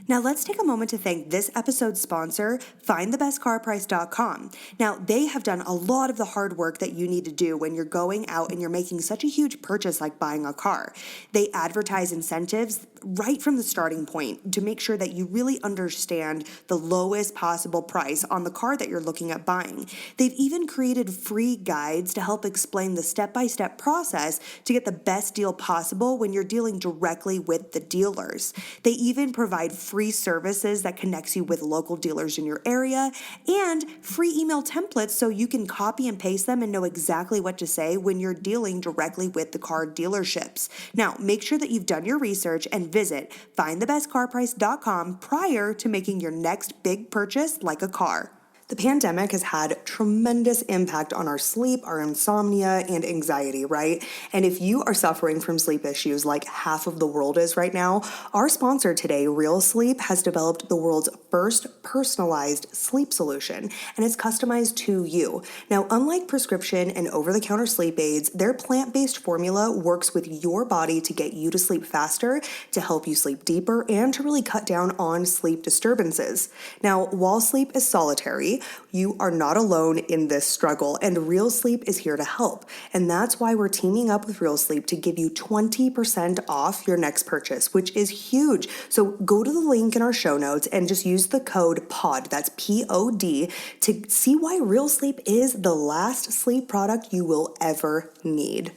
Now let's take a moment to thank this episode's sponsor, FindTheBestCarPrice.com. Now they have done a lot of the hard work that you need to do when you're going out and you're making such a huge purchase like buying a car. They advertise incentives right from the starting point to make sure that you really understand the lowest possible price on the car that you're looking at buying. They've even created free guides to help explain the step-by-step process to get the best deal possible when you're dealing directly with the dealers. They even provide free services that connects you with local dealers in your area and free email templates so you can copy and paste them and know exactly what to say when you're dealing directly with the car dealerships. Now, make sure that you've done your research and visit findthebestcarprice.com prior to making your next big purchase like a car. The pandemic has had tremendous impact on our sleep, our insomnia, and anxiety, right? And if you are suffering from sleep issues like half of the world is right now, our sponsor today, Real Sleep, has developed the world's first personalized sleep solution, and it's customized to you. Now, unlike prescription and over-the-counter sleep aids, their plant-based formula works with your body to get you to sleep faster, to help you sleep deeper, and to really cut down on sleep disturbances. Now, while sleep is solitary, you are not alone in this struggle, and Real Sleep is here to help. And that's why we're teaming up with Real Sleep to give you 20% off your next purchase, which is huge. So go to the link in our show notes and just use the code POD, that's POD, to see why Real Sleep is the last sleep product you will ever need.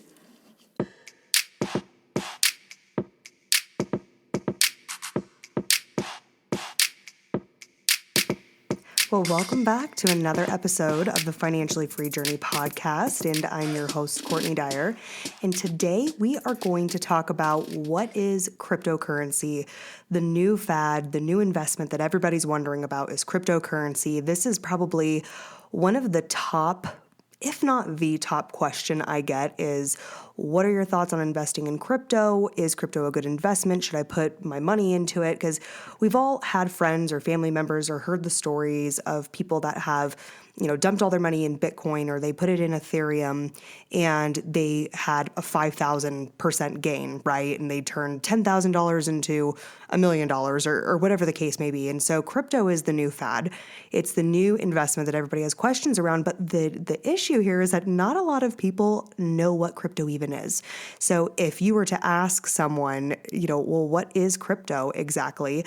Well, welcome back to another episode of the Financially Free Journey podcast, and I'm your host, Courtney Dyer. And today we are going to talk about what is cryptocurrency. The new fad, the new investment that everybody's wondering about is cryptocurrency. This is probably one of the top, if not the top question I get is, what are your thoughts on investing in crypto? Is crypto a good investment? Should I put my money into it? Because we've all had friends or family members or heard the stories of people that have, dumped all their money in Bitcoin, or they put it in Ethereum and they had a 5,000% gain, right? And they turned $10,000 into $1 million or whatever the case may be. And so crypto is the new fad. It's the new investment that everybody has questions around. But the issue here is that not a lot of people know what crypto even is. So if you were to ask someone, well, what is crypto exactly?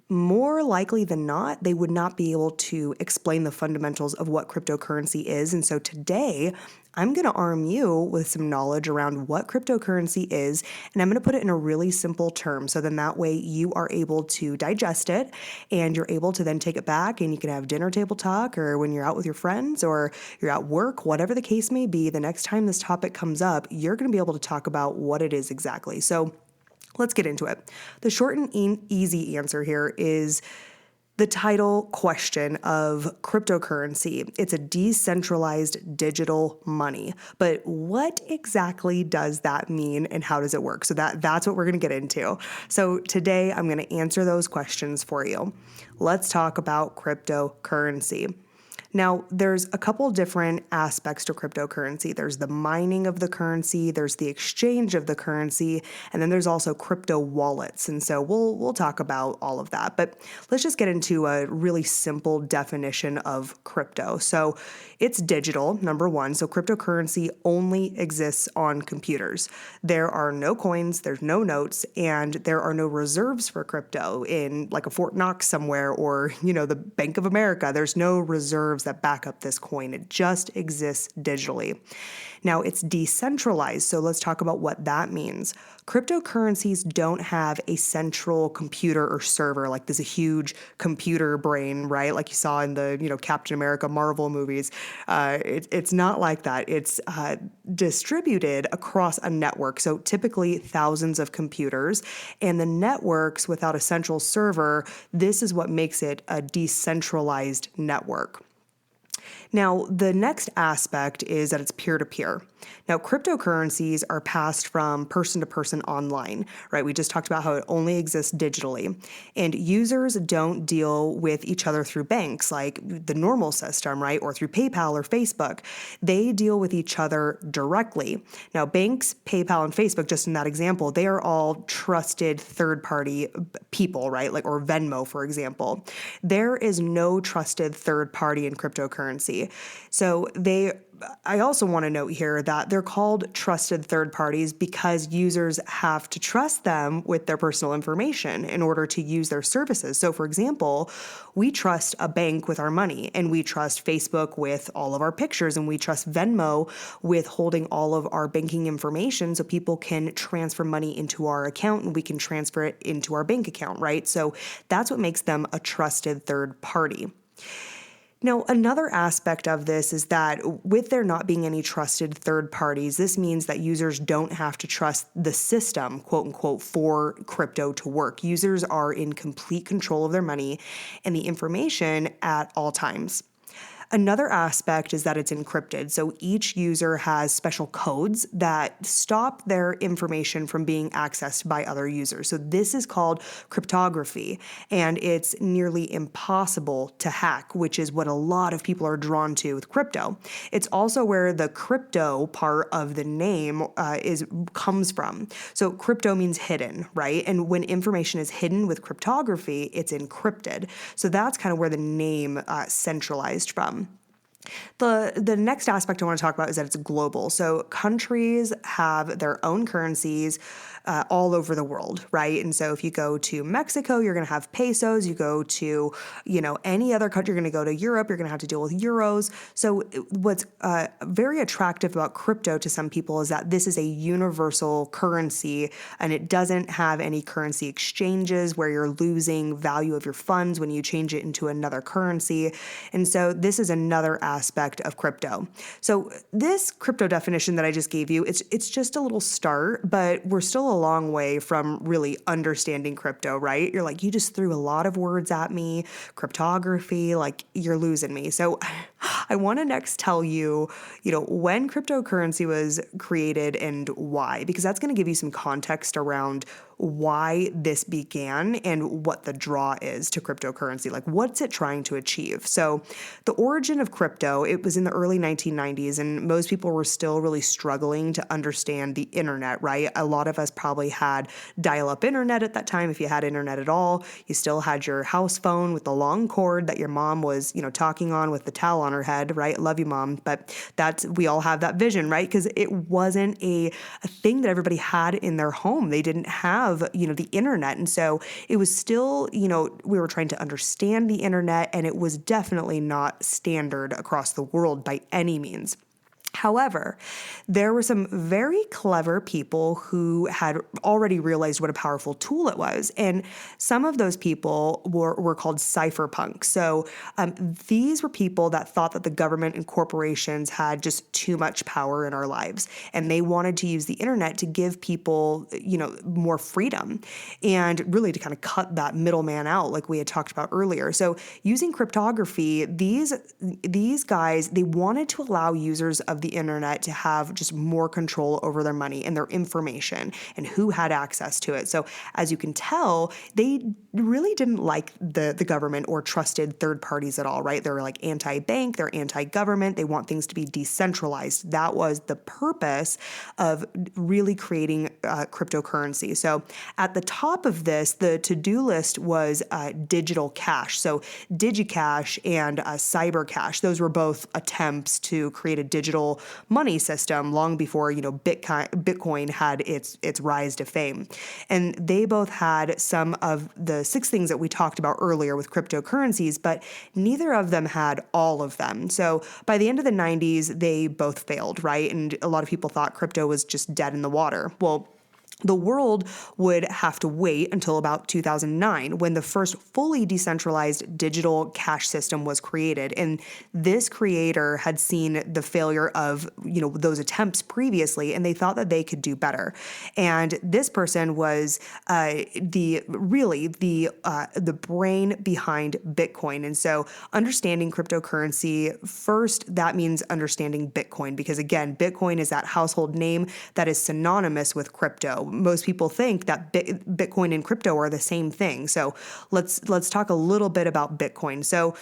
More likely than not, they would not be able to explain the fundamentals of what cryptocurrency is. And so today, I'm going to arm you with some knowledge around what cryptocurrency is, and I'm going to put it in a really simple term. So then that way you are able to digest it and you're able to then take it back and you can have dinner table talk, or when you're out with your friends or you're at work, whatever the case may be, the next time this topic comes up, you're going to be able to talk about what it is exactly. So let's get into it. The short and easy answer here is the title question of cryptocurrency. It's a decentralized digital money. But what exactly does that mean and how does it work? So that's what we're going to get into. So today I'm going to answer those questions for you. Let's talk about cryptocurrency. Now, there's a couple different aspects to cryptocurrency. There's the mining of the currency, there's the exchange of the currency, and then there's also crypto wallets. And so we'll talk about all of that. But let's just get into a really simple definition of crypto. So it's digital, number one. So cryptocurrency only exists on computers. There are no coins, there's no notes, and there are no reserves for crypto in like a Fort Knox somewhere or, the Bank of America. There's no reserves that back up this coin. It just exists digitally. Now, it's decentralized, so let's talk about what that means. Cryptocurrencies don't have a central computer or server, like there's a huge computer brain, right? Like you saw in the, Captain America Marvel movies. It's not like that. It's distributed across a network, so typically thousands of computers, and the networks without a central server, this is what makes it a decentralized network. Now, the next aspect is that it's peer-to-peer. Now, cryptocurrencies are passed from person to person online, right? We just talked about how it only exists digitally. And users don't deal with each other through banks like the normal system, right? Or through PayPal or Facebook. They deal with each other directly. Now, banks, PayPal, and Facebook, just in that example, they are all trusted third-party people, right? Like, or Venmo, for example. There is no trusted third party in cryptocurrency. So I also want to note here that they're called trusted third parties because users have to trust them with their personal information in order to use their services. So, for example, we trust a bank with our money, and we trust Facebook with all of our pictures, and we trust Venmo with holding all of our banking information so people can transfer money into our account and we can transfer it into our bank account, right? So that's what makes them a trusted third party. Now, another aspect of this is that with there not being any trusted third parties, this means that users don't have to trust the system, quote unquote, for crypto to work. Users are in complete control of their money and the information at all times. Another aspect is that it's encrypted. So each user has special codes that stop their information from being accessed by other users. So this is called cryptography, and it's nearly impossible to hack, which is what a lot of people are drawn to with crypto. It's also where the crypto part of the name comes from. So crypto means hidden, right? And when information is hidden with cryptography, it's encrypted. So that's kind of where the name centralized from. The next aspect I want to talk about is that it's global. So countries have their own currencies all over the world, right? And so if you go to Mexico, you're going to have pesos. You go to, any other country, you're going to go to Europe, you're going to have to deal with euros. So what's very attractive about crypto to some people is that this is a universal currency, and it doesn't have any currency exchanges where you're losing value of your funds when you change it into another currency. And so this is another aspect of crypto. So this crypto definition that I just gave you, it's just a little start, but we're still a long way from really understanding crypto, right? You're like, you just threw a lot of words at me, cryptography, like you're losing me. So I want to next tell you, when cryptocurrency was created and why, because that's going to give you some context around why this began and what the draw is to cryptocurrency. Like, what's it trying to achieve? So the origin of crypto, it was in the early 1990s, and most people were still really struggling to understand the internet, right? A lot of us probably had dial-up internet at that time. If you had internet at all, you still had your house phone with the long cord that your mom was, talking on with the towel on her head, right? Love you, Mom. But we all have that vision, right? Because it wasn't a thing that everybody had in their home. They didn't have, the internet. And so it was still, we were trying to understand the internet, and it was definitely not standard across the world by any means. However, there were some very clever people who had already realized what a powerful tool it was. And some of those people were called cypherpunks. So these were people that thought that the government and corporations had just too much power in our lives. And they wanted to use the internet to give people, more freedom and really to kind of cut that middleman out like we had talked about earlier. So using cryptography, these guys, they wanted to allow users of the internet to have just more control over their money and their information and who had access to it. So as you can tell, they really didn't like the government or trusted third parties at all, right? They're like anti-bank, they're anti-government, they want things to be decentralized. That was the purpose of really creating cryptocurrency. So at the top of this, the to-do list was digital cash. So DigiCash and CyberCash, those were both attempts to create a digital money system long before, Bitcoin had its rise to fame. And they both had some of the 6 things that we talked about earlier with cryptocurrencies, but neither of them had all of them. So by the end of the 90s, they both failed, right? And a lot of people thought crypto was just dead in the water. Well, The world would have to wait until about 2009 when the first fully decentralized digital cash system was created. And this creator had seen the failure of, those attempts previously, and they thought that they could do better. And this person was the brain behind Bitcoin. And so understanding cryptocurrency, first, that means understanding Bitcoin, because again, Bitcoin is that household name that is synonymous with crypto. Most people think that Bitcoin and crypto are the same thing. So let's talk a little bit about Bitcoin. So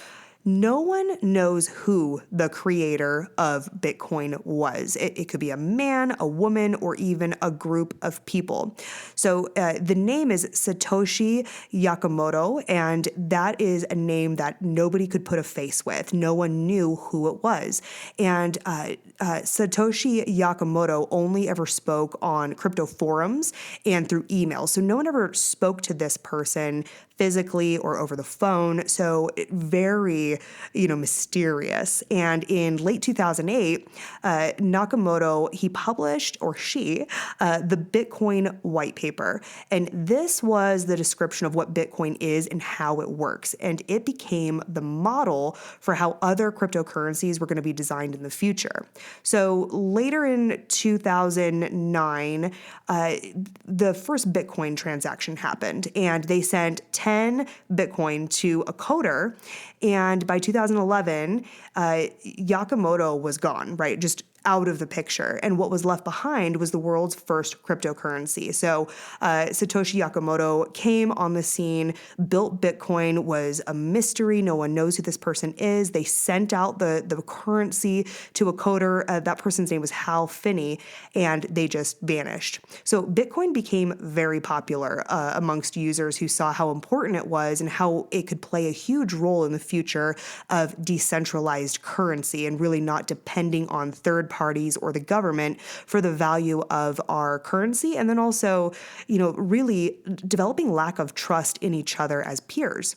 no one knows who the creator of Bitcoin was. It could be a man, a woman, or even a group of people. So the name is Satoshi Nakamoto, and that is a name that nobody could put a face with. No one knew who it was. And Satoshi Nakamoto only ever spoke on crypto forums and through email. So no one ever spoke to this person physically or over the phone. So very, mysterious. And in late 2008, Nakamoto, he published, or she, the Bitcoin white paper. And this was the description of what Bitcoin is and how it works. And it became the model for how other cryptocurrencies were going to be designed in the future. So later in 2009, the first Bitcoin transaction happened, and they sent 10 Bitcoin to a coder. And by 2011, Nakamoto was gone, right? Just out of the picture. And what was left behind was the world's first cryptocurrency. So Satoshi Nakamoto came on the scene, built Bitcoin, was a mystery. No one knows who this person is. They sent out the currency to a coder. That person's name was Hal Finney, and they just vanished. So Bitcoin became very popular amongst users who saw how important it was and how it could play a huge role in the future of decentralized currency and really not depending on third parties or the government for the value of our currency. And then also, really developing lack of trust in each other as peers.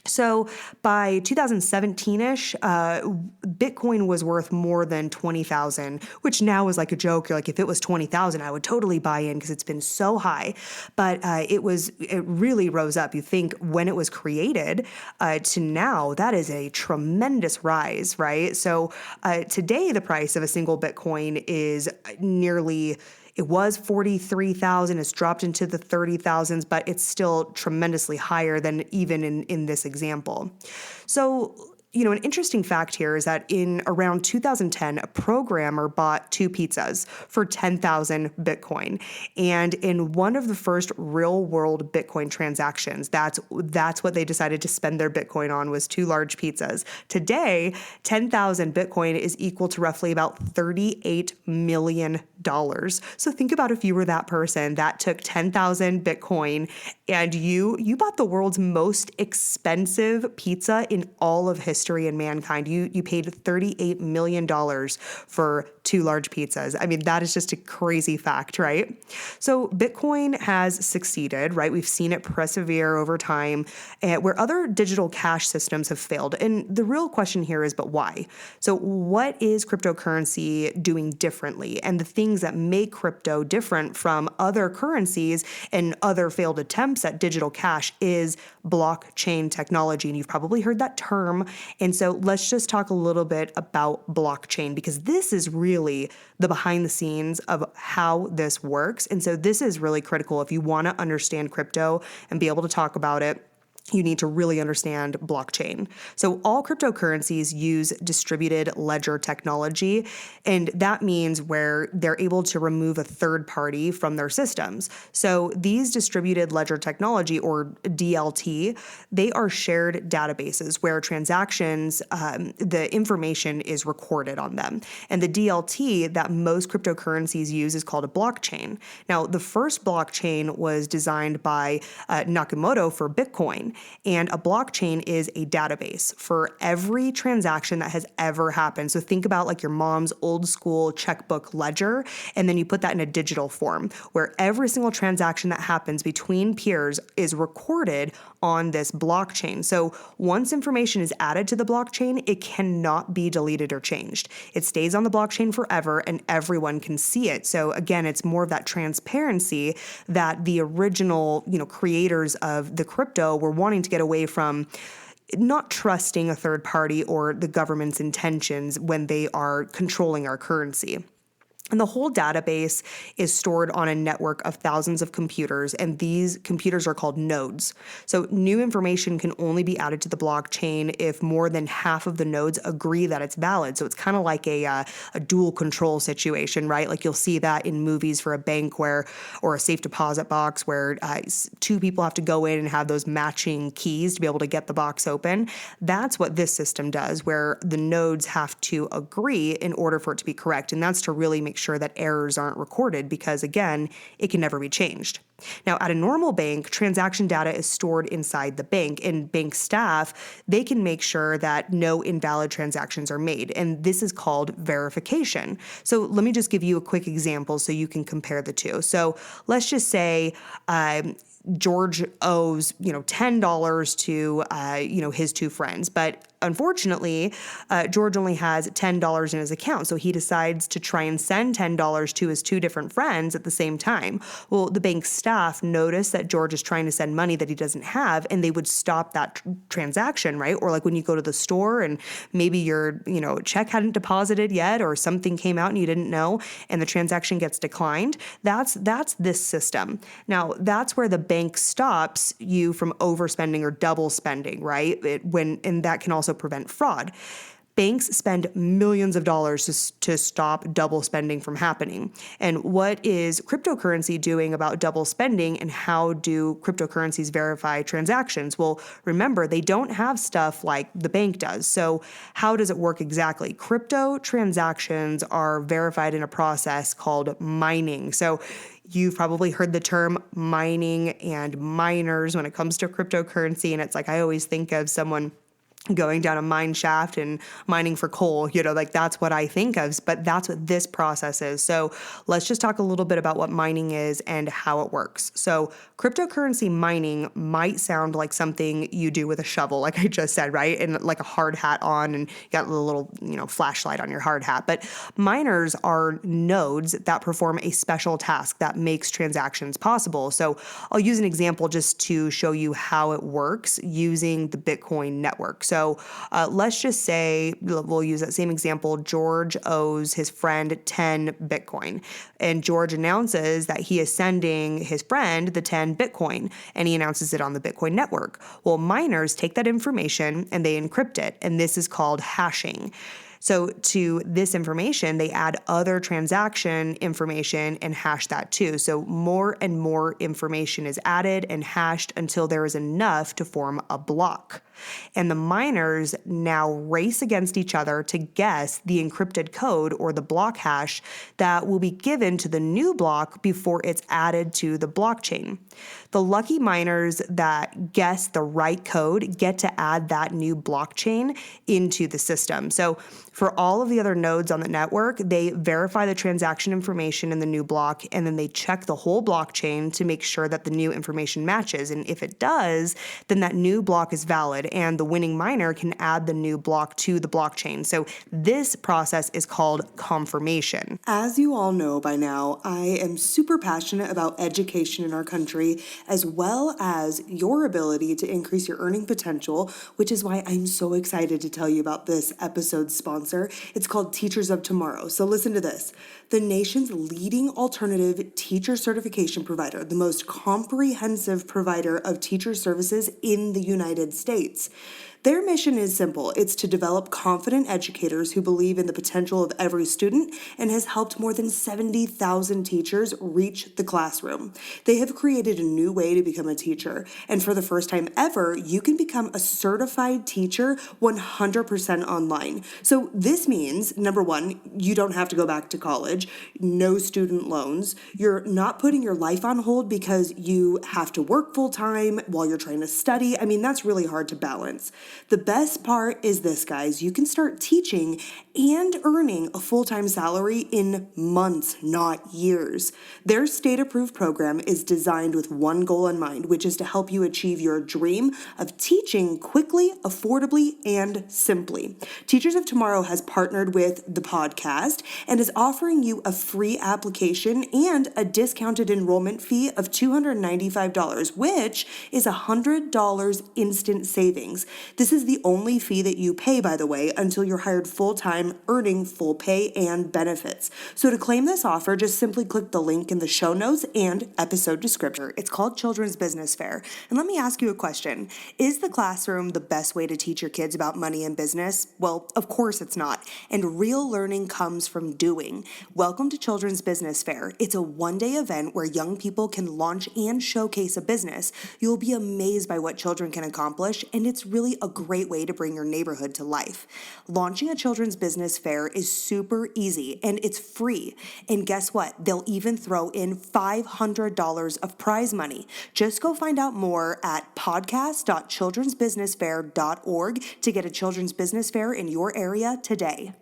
So by 2017-ish, Bitcoin was worth more than 20,000, which now is like a joke. You're like, if it was 20,000, I would totally buy in because it's been so high. But it really rose up. You think when it was created to now, that is a tremendous rise, right? So today, the price of a single Bitcoin is it was 43,000. It's dropped into the 30,000s, but it's still tremendously higher than even in this example. So, an interesting fact here is that in around 2010, a programmer bought 2 pizzas for 10,000 Bitcoin. And in one of the first real-world Bitcoin transactions, that's what they decided to spend their Bitcoin on, was 2 large pizzas. Today, 10,000 Bitcoin is equal to roughly about $38 million. So think about if you were that person that took 10,000 Bitcoin and you bought the world's most expensive pizza in all of history and mankind. You paid $38 million for 2 large pizzas. I mean, that is just a crazy fact, right? So Bitcoin has succeeded, right? We've seen it persevere over time where other digital cash systems have failed. And the real question here is, but why? So what is cryptocurrency doing differently? And the things that make crypto different from other currencies and other failed attempts at digital cash is blockchain technology. And you've probably heard that term. And so let's just talk a little bit about blockchain, because this is really the behind the scenes of how this works. And so this is really critical if you want to understand crypto and be able to talk about it. You need to really understand blockchain. So all cryptocurrencies use distributed ledger technology, and that means where they're able to remove a third party from their systems. So these distributed ledger technology, or DLT, they are shared databases where transactions, the information is recorded on them. And the DLT that most cryptocurrencies use is called a blockchain. Now, the first blockchain was designed by Nakamoto for Bitcoin. And a blockchain is a database for every transaction that has ever happened. So think about like your mom's old school checkbook ledger, and then you put that in a digital form where every single transaction that happens between peers is recorded on this blockchain. So once information is added to the blockchain, it cannot be deleted or changed. It stays on the blockchain forever and everyone can see it. So again, it's more of that transparency that the original, creators of the crypto were wanting to get away from, not trusting a third party or the government's intentions when they are controlling our currency. And the whole database is stored on a network of thousands of computers, and these computers are called nodes. So new information can only be added to the blockchain if more than half of the nodes agree that it's valid. So it's kind of like a dual control situation, right? Like you'll see that in movies for a bank or a safe deposit box where two people have to go in and have those matching keys to be able to get the box open. That's what this system does, where the nodes have to agree in order for it to be correct. And that's to really make sure that errors aren't recorded because, again, it can never be changed. Now, at a normal bank, transaction data is stored inside the bank, and bank staff, they can make sure that no invalid transactions are made, and this is called verification. So let me just give you a quick example so you can compare the two. So let's just say George owes, $10 to, his two friends, but unfortunately, George only has $10 in his account, so he decides to try and send $10 to his two different friends at the same time. Well, the bank staff notice that George is trying to send money that he doesn't have, and they would stop that transaction, right? Or like when you go to the store and maybe your, check hadn't deposited yet, or something came out and you didn't know, and the transaction gets declined. That's this system. Now, that's where the bank stops you from overspending or double spending, right? And that can also prevent fraud. Banks spend millions of dollars to stop double spending from happening. And what is cryptocurrency doing about double spending, and how do cryptocurrencies verify transactions? Well, remember, they don't have stuff like the bank does. So how does it work exactly? Crypto transactions are verified in a process called mining. So you've probably heard the term mining and miners when it comes to cryptocurrency. And it's like, I always think of someone going down a mine shaft and mining for coal, like that's what I think of, but that's what this process is. So let's just talk a little bit about what mining is and how it works. So cryptocurrency mining might sound like something you do with a shovel, like I just said, right? And like a hard hat on, and you got a little, flashlight on your hard hat. But miners are nodes that perform a special task that makes transactions possible. So I'll use an example just to show you how it works using the Bitcoin network. So let's just say, we'll use that same example, George owes his friend 10 Bitcoin, and George announces that he is sending his friend the 10 Bitcoin, and he announces it on the Bitcoin network. Well, miners take that information and they encrypt it, and this is called hashing. So to this information, they add other transaction information and hash that too. So more and more information is added and hashed until there is enough to form a block. And the miners now race against each other to guess the encrypted code or the block hash that will be given to the new block before it's added to the blockchain. The lucky miners that guess the right code get to add that new blockchain into the system. So for all of the other nodes on the network, they verify the transaction information in the new block, and then they check the whole blockchain to make sure that the new information matches. And if it does, then that new block is valid, and the winning miner can add the new block to the blockchain. So this process is called confirmation. As you all know by now, I am super passionate about education in our country, as well as your ability to increase your earning potential, which is why I'm so excited to tell you about this episode's sponsor. It's called Teachers of Tomorrow. So listen to this. The nation's leading alternative teacher certification provider, the most comprehensive provider of teacher services in the United States. Their mission is simple. It's to develop confident educators who believe in the potential of every student and has helped more than 70,000 teachers reach the classroom. They have created a new way to become a teacher, and for the first time ever, you can become a certified teacher 100% online. So this means, number one, you don't have to go back to college, no student loans, you're not putting your life on hold because you have to work full time while you're trying to study. I mean, that's really hard to balance. The best part is this, guys, you can start teaching and earning a full-time salary in months, not years. Their state-approved program is designed with one goal in mind, which is to help you achieve your dream of teaching quickly, affordably, and simply. Teachers of Tomorrow has partnered with the podcast and is offering you a free application and a discounted enrollment fee of $295, which is $100 instant savings. This is the only fee that you pay, by the way, until you're hired full-time, earning full pay and benefits. So to claim this offer, just simply click the link in the show notes and episode descriptor. It's called Children's Business Fair. And let me ask you a question. Is the classroom the best way to teach your kids about money and business? Well, of course it's not. And real learning comes from doing. Welcome to Children's Business Fair. It's a one-day event where young people can launch and showcase a business. You'll be amazed by what children can accomplish, and it's really a great way to bring your neighborhood to life. Launching a children's business fair is super easy and it's free. And guess what? They'll even throw in $500 of prize money. Just go find out more at podcast.childrensbusinessfair.org to get a children's business fair in your area today.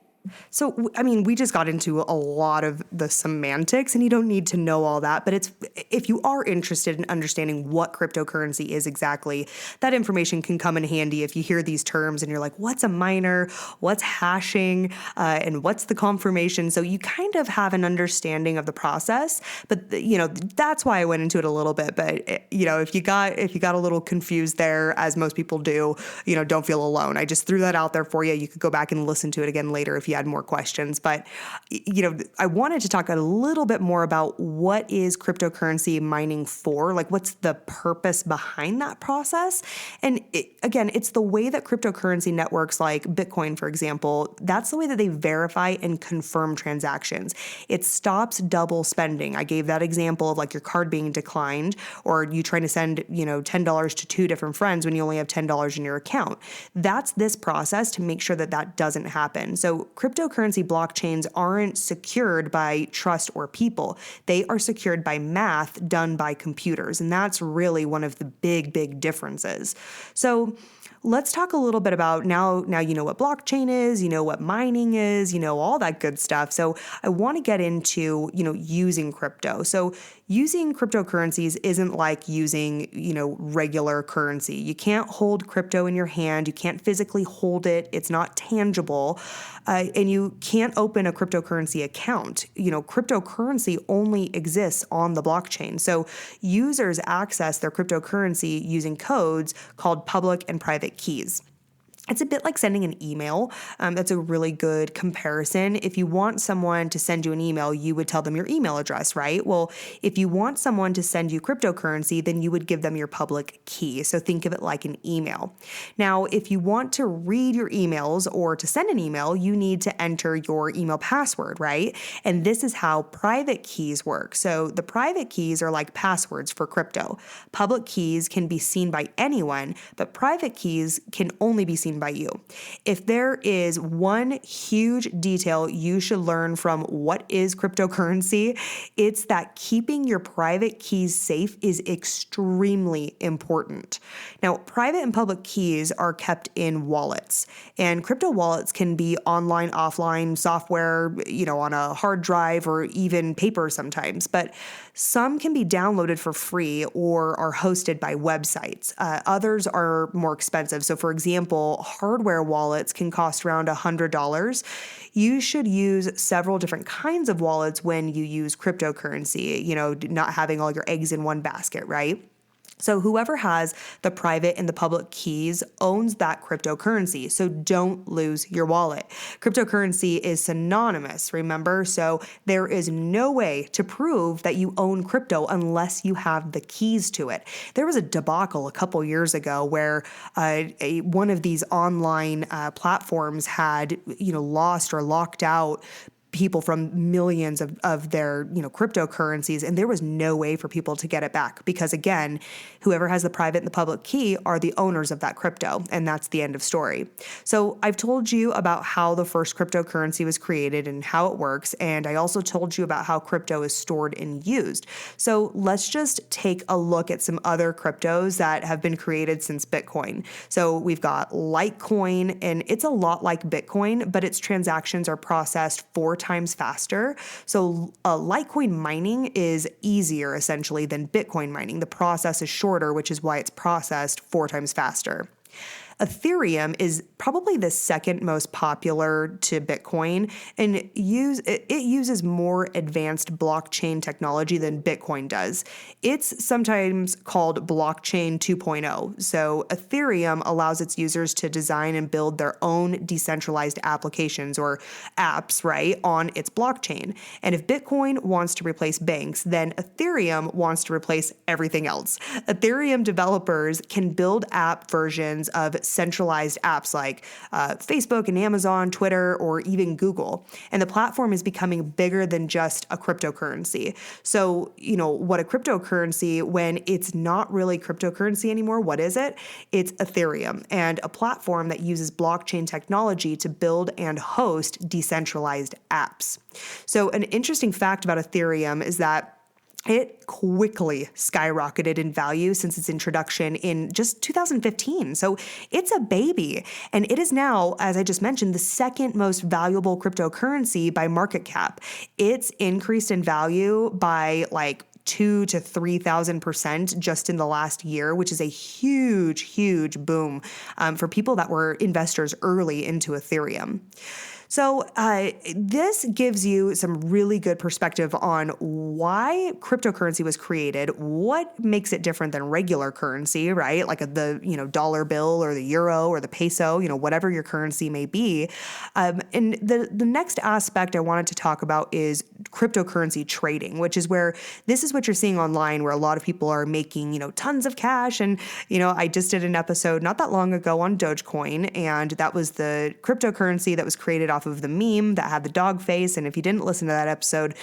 So, I mean, we just got into a lot of the semantics, and you don't need to know all that, but if you are interested in understanding what cryptocurrency is exactly, that information can come in handy if you hear these terms and you're like, what's a miner, what's hashing, and what's the confirmation? So you kind of have an understanding of the process, but that's why I went into it a little bit. But if you got a little confused there, as most people do, don't feel alone. I just threw that out there for you. You could go back and listen to it again later if you had more questions. But, I wanted to talk a little bit more about what is cryptocurrency mining for, like what's the purpose behind that process. And it's the way that cryptocurrency networks like Bitcoin, for example, that's the way that they verify and confirm transactions. It stops double spending. I gave that example of like your card being declined or you trying to send, $10 to two different friends when you only have $10 in your account. That's this process to make sure that that doesn't happen. So cryptocurrency blockchains aren't secured by trust or people. They are secured by math done by computers. And that's really one of the big differences. So let's talk a little bit about now you know what blockchain is, you know what mining is, all that good stuff. So I want to get into, using crypto. So using cryptocurrencies isn't like using, regular currency. You can't hold crypto in your hand. You can't physically hold it. It's not tangible. And you can't open a cryptocurrency account. Cryptocurrency only exists on the blockchain. So users access their cryptocurrency using codes called public and private keys. It's a bit like sending an email. That's a really good comparison. If you want someone to send you an email, you would tell them your email address, right? Well, if you want someone to send you cryptocurrency, then you would give them your public key. So think of it like an email. Now, if you want to read your emails or to send an email, you need to enter your email password, right? And this is how private keys work. So the private keys are like passwords for crypto. Public keys can be seen by anyone, but private keys can only be seen by you. If there is one huge detail you should learn from what is cryptocurrency, it's that keeping your private keys safe is extremely important. Now, private and public keys are kept in wallets, and crypto wallets can be online, offline software, on a hard drive or even paper sometimes, but some can be downloaded for free or are hosted by websites. Others are more expensive. So for example, hardware wallets can cost around $100. You should use several different kinds of wallets when you use cryptocurrency, not having all your eggs in one basket, right? So whoever has the private and the public keys owns that cryptocurrency. So don't lose your wallet. Cryptocurrency is synonymous, remember? So there is no way to prove that you own crypto unless you have the keys to it. There was a debacle a couple years ago where one of these online platforms had, lost or locked out people from millions of their, cryptocurrencies. And there was no way for people to get it back because, again, whoever has the private and the public key are the owners of that crypto. And that's the end of story. So I've told you about how the first cryptocurrency was created and how it works. And I also told you about how crypto is stored and used. So let's just take a look at some other cryptos that have been created since Bitcoin. So we've got Litecoin, and it's a lot like Bitcoin, but its transactions are processed 4 times faster. So Litecoin mining is easier essentially than Bitcoin mining. The process is shorter, which is why it's processed 4 times faster. Ethereum is probably the second most popular to Bitcoin, and it uses more advanced blockchain technology than Bitcoin does. It's sometimes called blockchain 2.0. So Ethereum allows its users to design and build their own decentralized applications or apps, right, on its blockchain. And if Bitcoin wants to replace banks, then Ethereum wants to replace everything else. Ethereum developers can build app versions of centralized apps like Facebook and Amazon, Twitter, or even Google. And the platform is becoming bigger than just a cryptocurrency. So, what a cryptocurrency, when it's not really cryptocurrency anymore, what is it? It's Ethereum, and a platform that uses blockchain technology to build and host decentralized apps. So an interesting fact about Ethereum is that it quickly skyrocketed in value since its introduction in just 2015. So it's a baby. And it is now, as I just mentioned, the second most valuable cryptocurrency by market cap. It's increased in value by like 2,000 to 3,000% just in the last year, which is a huge, huge boom for people that were investors early into Ethereum. So this gives you some really good perspective on why cryptocurrency was created, what makes it different than regular currency, right? Like the dollar bill or the euro or the peso, whatever your currency may be. And the next aspect I wanted to talk about is cryptocurrency trading, which is where this is what you're seeing online, where a lot of people are making, tons of cash. And, I just did an episode not that long ago on Dogecoin, and that was the cryptocurrency that was created off of the meme that had the dog face. And if you didn't listen to that episode,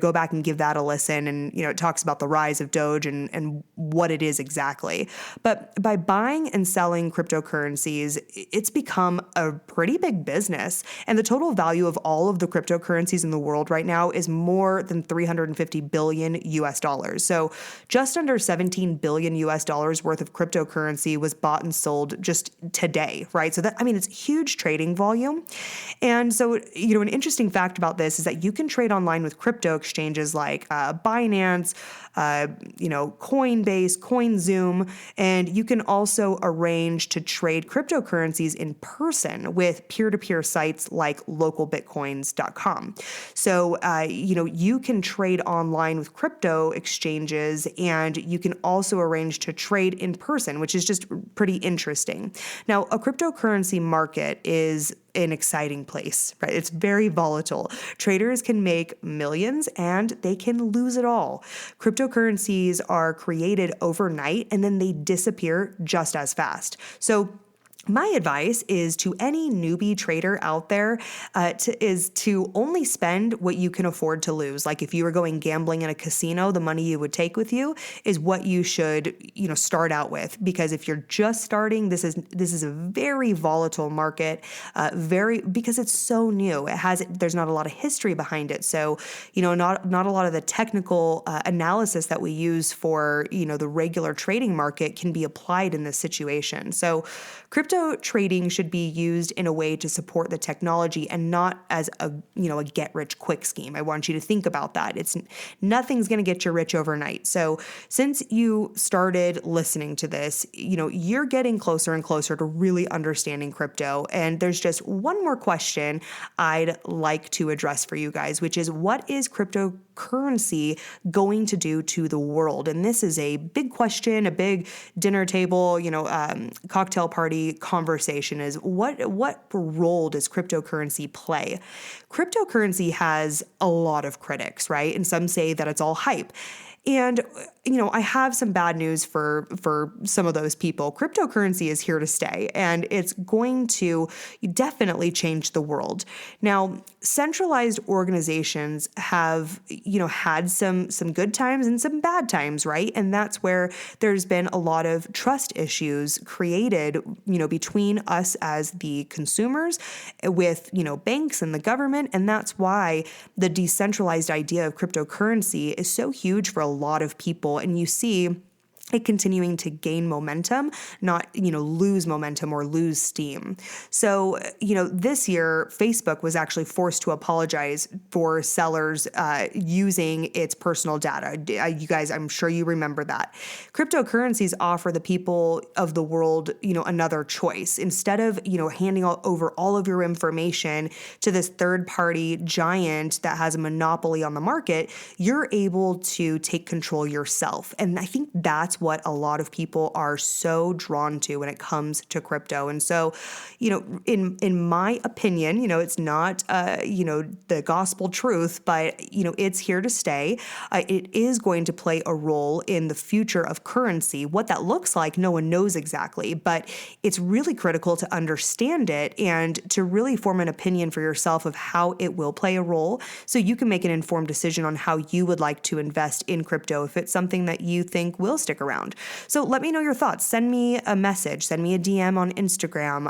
go back and give that a listen. And, it talks about the rise of Doge and what it is exactly. But by buying and selling cryptocurrencies, it's become a pretty big business. And the total value of all of the cryptocurrencies in the world right now is more than 350 billion US dollars. So just under 17 billion US dollars worth of cryptocurrency was bought and sold just today, right? So it's huge trading volume. And so, an interesting fact about this is that you can trade online with crypto exchanges like Binance, Coinbase, CoinZoom, and you can also arrange to trade cryptocurrencies in person with peer-to-peer sites like localbitcoins.com. So, you can trade online with crypto exchanges, and you can also arrange to trade in person, which is just pretty interesting. Now, a cryptocurrency market is an exciting place, right? It's very volatile. Traders can make millions and they can lose it all. Cryptocurrencies are created overnight and then they disappear just as fast. So my advice is to any newbie trader out there is to only spend what you can afford to lose. Like if you were going gambling in a casino, the money you would take with you is what you should, start out with. Because if you're just starting, this is a very volatile market, because it's so new. There's not a lot of history behind it. So, not a lot of the technical analysis that we use for, the regular trading market can be applied in this situation. So crypto crypto trading should be used in a way to support the technology and not as a get rich quick scheme. I want you to think about that. Nothing's going to get you rich overnight. So since you started listening to this, you're getting closer and closer to really understanding crypto. And there's just one more question I'd like to address for you guys, which is, what is cryptocurrency going to do to the world? And this is a big question, a big dinner table, cocktail party conversation is what role does cryptocurrency play? Cryptocurrency has a lot of critics, right? And some say that it's all hype. And, I have some bad news for some of those people. Cryptocurrency is here to stay, and it's going to definitely change the world. Now, centralized organizations have, had some good times and some bad times, right? And that's where there's been a lot of trust issues created, between us as the consumers with, banks and the government. And that's why the decentralized idea of cryptocurrency is so huge for a lot of people. And you see it continuing to gain momentum, not, lose momentum or lose steam. So, this year, Facebook was actually forced to apologize for sellers using its personal data. You guys, I'm sure you remember that. Cryptocurrencies offer the people of the world, another choice. Instead of, handing over all of your information to this third-party giant that has a monopoly on the market, you're able to take control yourself. And I think that's what a lot of people are so drawn to when it comes to crypto. And so, in my opinion, it's not, the gospel truth, but, it's here to stay. It is going to play a role in the future of currency. What that looks like, no one knows exactly, but it's really critical to understand it and to really form an opinion for yourself of how it will play a role so you can make an informed decision on how you would like to invest in crypto if it's something that you think will stick around. So let me know your thoughts. Send me a message, send me a DM on Instagram,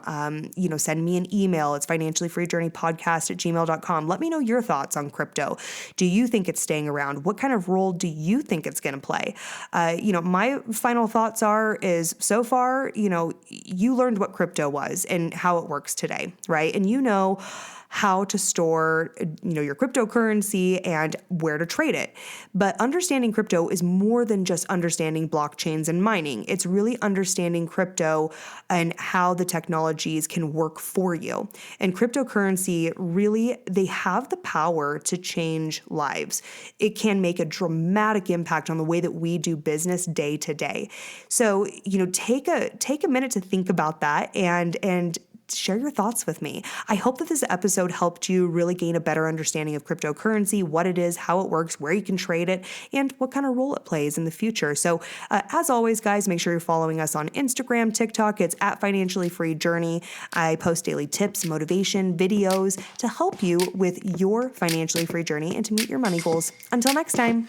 send me an email. It's financiallyfreejourneypodcast@gmail.com. Let me know your thoughts on crypto. Do you think it's staying around? What kind of role do you think it's going to play? My final thoughts is so far, you learned what crypto was and how it works today, right? And how to store, your cryptocurrency and where to trade it. But understanding crypto is more than just understanding blockchains and mining. It's really understanding crypto and how the technologies can work for you. And cryptocurrency really, they have the power to change lives. It can make a dramatic impact on the way that we do business day to day. So, take a minute to think about that and share your thoughts with me. I hope that this episode helped you really gain a better understanding of cryptocurrency, what it is, how it works, where you can trade it, and what kind of role it plays in the future. So as always, guys, make sure you're following us on Instagram, TikTok. It's @financiallyfreejourney. I post daily tips, motivation, videos to help you with your financially free journey and to meet your money goals. Until next time.